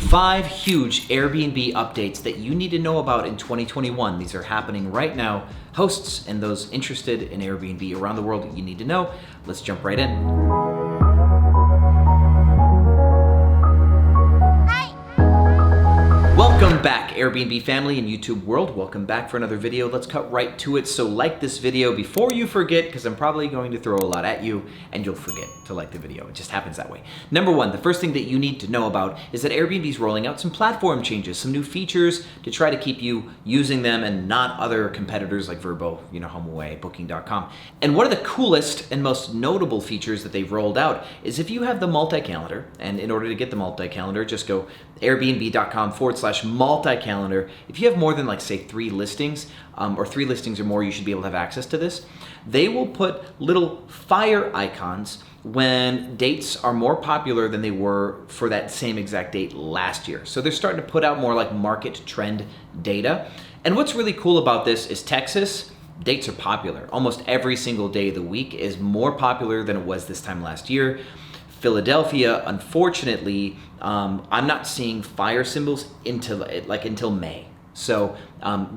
5 huge Airbnb updates that you need to know about in 2021. These are happening right now. Hosts and those interested in Airbnb around the world, you need to know. Let's jump right in. Welcome back, Airbnb family and YouTube world. Welcome back for another video. Let's cut right to it. So like this video before you forget, because I'm probably going to throw a lot at you and you'll forget to like the video. It just happens that way. Number one, the first thing that you need to know about is that Airbnb is rolling out some platform changes, some new features to try to keep you using them and not other competitors like VRBO, HomeAway, Booking.com. And one of the coolest and most notable features that they've rolled out is if you have the multi-calendar, and in order to get the multi-calendar, just go airbnb.com/multi-calendar. If you have more than say 3 listings or 3 listings or more, you should be able to have access to this. They will put little fire icons when dates are more popular than they were for that same exact date last year. So they're starting to put out more market trend data. And what's really cool about this is Texas, dates are popular. Almost every single day of the week is more popular than it was this time last year. Philadelphia, unfortunately, I'm not seeing fire symbols until May. So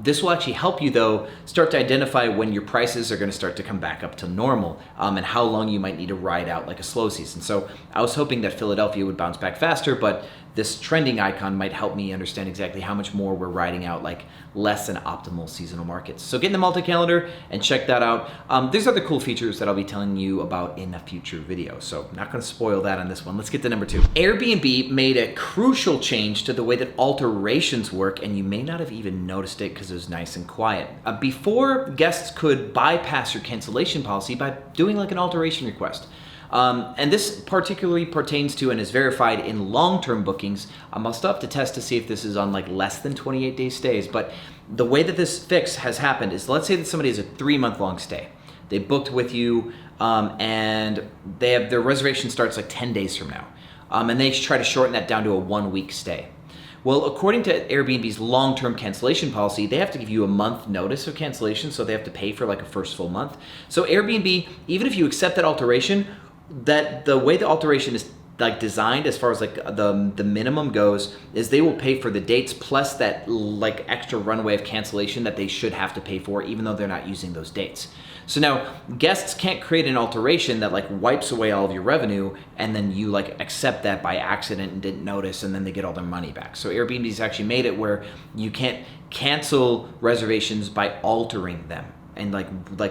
this will actually help you though start to identify when your prices are going to start to come back up to normal and how long you might need to ride out a slow season. So I was hoping that Philadelphia would bounce back faster, but this trending icon might help me understand exactly how much more we're riding out less than optimal seasonal markets. So get in the multi-calendar and check that out. There's other cool features that I'll be telling you about in a future video. So not going to spoil that on this one. Let's get to number 2. Airbnb made a crucial change to the way that alterations work, and you may not have even noticed it because it was nice and quiet. Before, guests could bypass your cancellation policy by doing an alteration request. And this particularly pertains to and is verified in long-term bookings. I'll still have to test to see if this is on less than 28-day stays, but the way that this fix has happened is, let's say that somebody has a 3-month-long stay. They booked with you and their reservation starts 10 days from now. And they try to shorten that down to a 1-week stay. Well, according to Airbnb's long-term cancellation policy, they have to give you a month notice of cancellation, so they have to pay for a first full month. So Airbnb, even if you accept that alteration, that the way the alteration is designed as far as the minimum goes is they will pay for the dates plus that extra runway of cancellation that they should have to pay for even though they're not using those dates. So now guests can't create an alteration that wipes away all of your revenue and then you accept that by accident and didn't notice and then they get all their money back. So Airbnb's actually made it where you can't cancel reservations by altering them and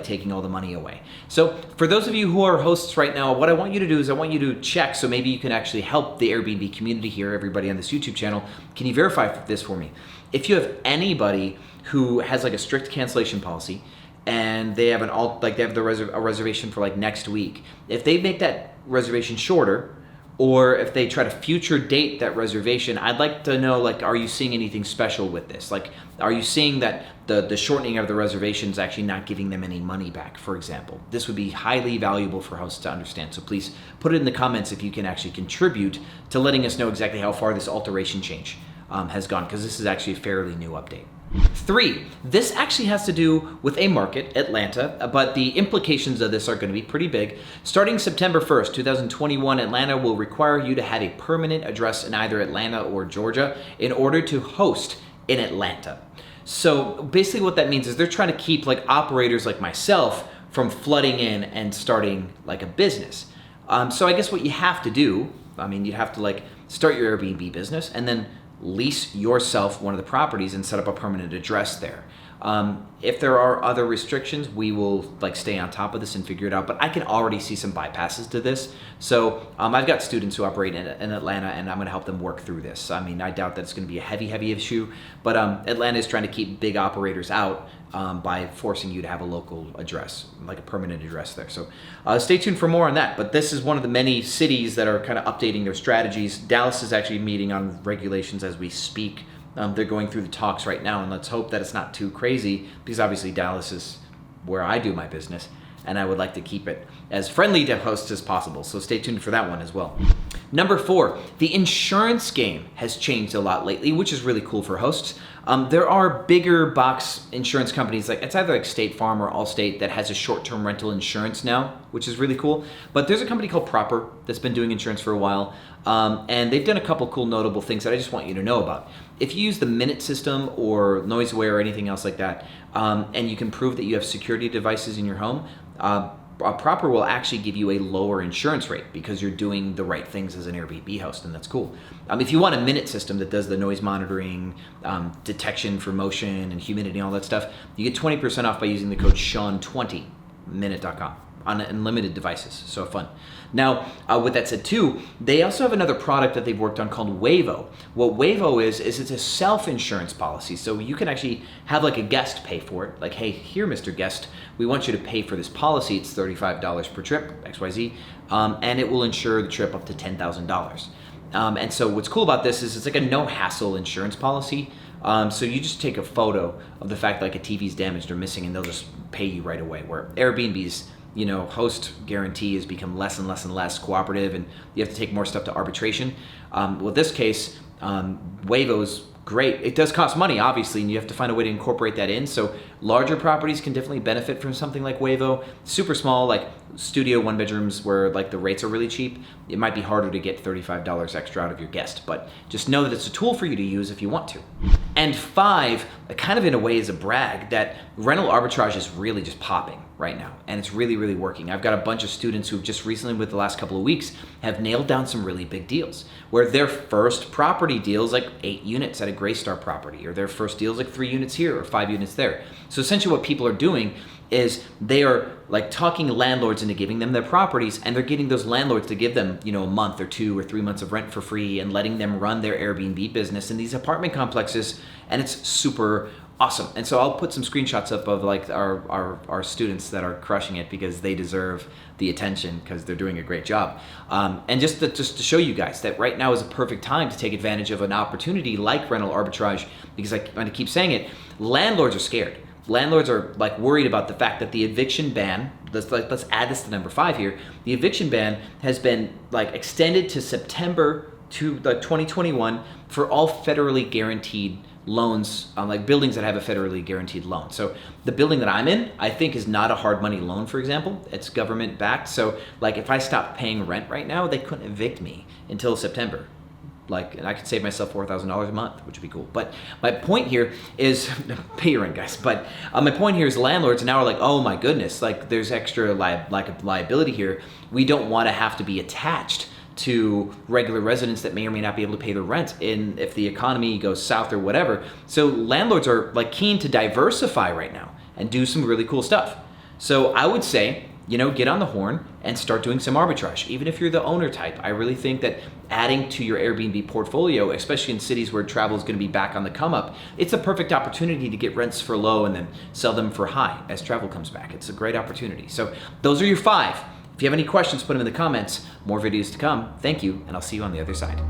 taking all the money away. So for those of you who are hosts right now, what I want you to do is I want you to check, so maybe you can actually help the Airbnb community here, everybody on this YouTube channel. Can you verify this for me? If you have anybody who has a strict cancellation policy and they have they have a reservation for next week, if they make that reservation shorter, or if they try to future date that reservation, I'd like to know, are you seeing anything special with this? Are you seeing that the shortening of the reservation is actually not giving them any money back, for example? This would be highly valuable for hosts to understand. So please put it in the comments if you can actually contribute to letting us know exactly how far this alteration change has gone, because this is actually a fairly new update. 3, this actually has to do with a market, Atlanta, but the implications of this are going to be pretty big. Starting September 1st, 2021, Atlanta will require you to have a permanent address in either Atlanta or Georgia in order to host in Atlanta. So basically what that means is they're trying to keep operators like myself from flooding in and starting a business. So I guess what you have to do, you have to start your Airbnb business and then lease yourself one of the properties and set up a permanent address there. If there are other restrictions, we will stay on top of this and figure it out, but I can already see some bypasses to this. So I've got students who operate in Atlanta and I'm gonna help them work through this. I doubt that it's gonna be a heavy issue, but Atlanta is trying to keep big operators out by forcing you to have a local address, a permanent address there. So stay tuned for more on that, but this is one of the many cities that are kind of updating their strategies. Dallas is actually meeting on regulations as we speak. They're going through the talks right now, and let's hope that it's not too crazy, because obviously Dallas is where I do my business, and I would like to keep it as friendly to hosts as possible. So stay tuned for that one as well. Number 4, the insurance game has changed a lot lately, which is really cool for hosts. There are bigger box insurance companies, like it's either like State Farm or Allstate, that has a short-term rental insurance now, which is really cool. But there's a company called Proper that's been doing insurance for a while, and they've done a couple cool notable things that I just want you to know about. If you use the Minute system or NoiseAware or anything else like that, and you can prove that you have security devices in your home, Proper will actually give you a lower insurance rate because you're doing the right things as an Airbnb host, and that's cool. If you want a Minute system that does the noise monitoring, detection for motion and humidity and all that stuff, you get 20% off by using the code Sean20, minute.com, on unlimited devices. So fun. Now, with that said too, they also have another product that they've worked on called VRBO. What VRBO is it's a self-insurance policy. So you can actually have like a guest pay for it. Like, hey, here, Mr. Guest, we want you to pay for this policy. It's $35 per trip, XYZ, and it will insure the trip up to $10,000. And so what's cool about this is it's like a no-hassle insurance policy. So you just take a photo of the fact like a TV's damaged or missing, and they'll just pay you right away. Where Airbnb's host guarantee has become less and less and less cooperative, and you have to take more stuff to arbitration. With this case, VRBO's great. It does cost money, obviously, and you have to find a way to incorporate that in. So larger properties can definitely benefit from something like VRBO. Super small, like studio one bedrooms where like the rates are really cheap, it might be harder to get $35 extra out of your guest, but just know that it's a tool for you to use if you want to. And 5, kind of in a way is a brag, that rental arbitrage is really just popping right now, and it's really, really working. I've got a bunch of students who've just recently, with the last couple of weeks, have nailed down some really big deals, where their first property deal is like 8 units at a Greystar property, or their first deal is like 3 units here or 5 units there. So essentially what people are doing is they are like talking landlords into giving them their properties, and they're getting those landlords to give them, a month or 2 or 3 months of rent for free, and letting them run their Airbnb business in these apartment complexes, and it's super awesome. And so I'll put some screenshots up of like our students that are crushing it, because they deserve the attention because they're doing a great job. And just to show you guys that right now is a perfect time to take advantage of an opportunity like rental arbitrage, because I'm going to keep saying it, landlords are scared. Landlords are like worried about the fact that the eviction ban, let's add this to number 5 here, the eviction ban has been like extended to September to 2021 for all federally guaranteed loans, like buildings that have a federally guaranteed loan. So the building that I'm in, I think, is not a hard money loan, for example. It's government backed. So like if I stopped paying rent right now, they couldn't evict me until September. And I could save myself $4,000 a month, which would be cool. But my point here is, pay your rent, guys. But my point here is landlords now are like, oh my goodness, like there's extra liability here. We don't want to have to be attached to regular residents that may or may not be able to pay their rent if the economy goes south or whatever. So landlords are like keen to diversify right now and do some really cool stuff. So I would say, get on the horn and start doing some arbitrage. Even if you're the owner type, I really think that adding to your Airbnb portfolio, especially in cities where travel is going to be back on the come up, it's a perfect opportunity to get rents for low and then sell them for high as travel comes back. It's a great opportunity. So those are your 5. If you have any questions, put them in the comments. More videos to come. Thank you, and I'll see you on the other side.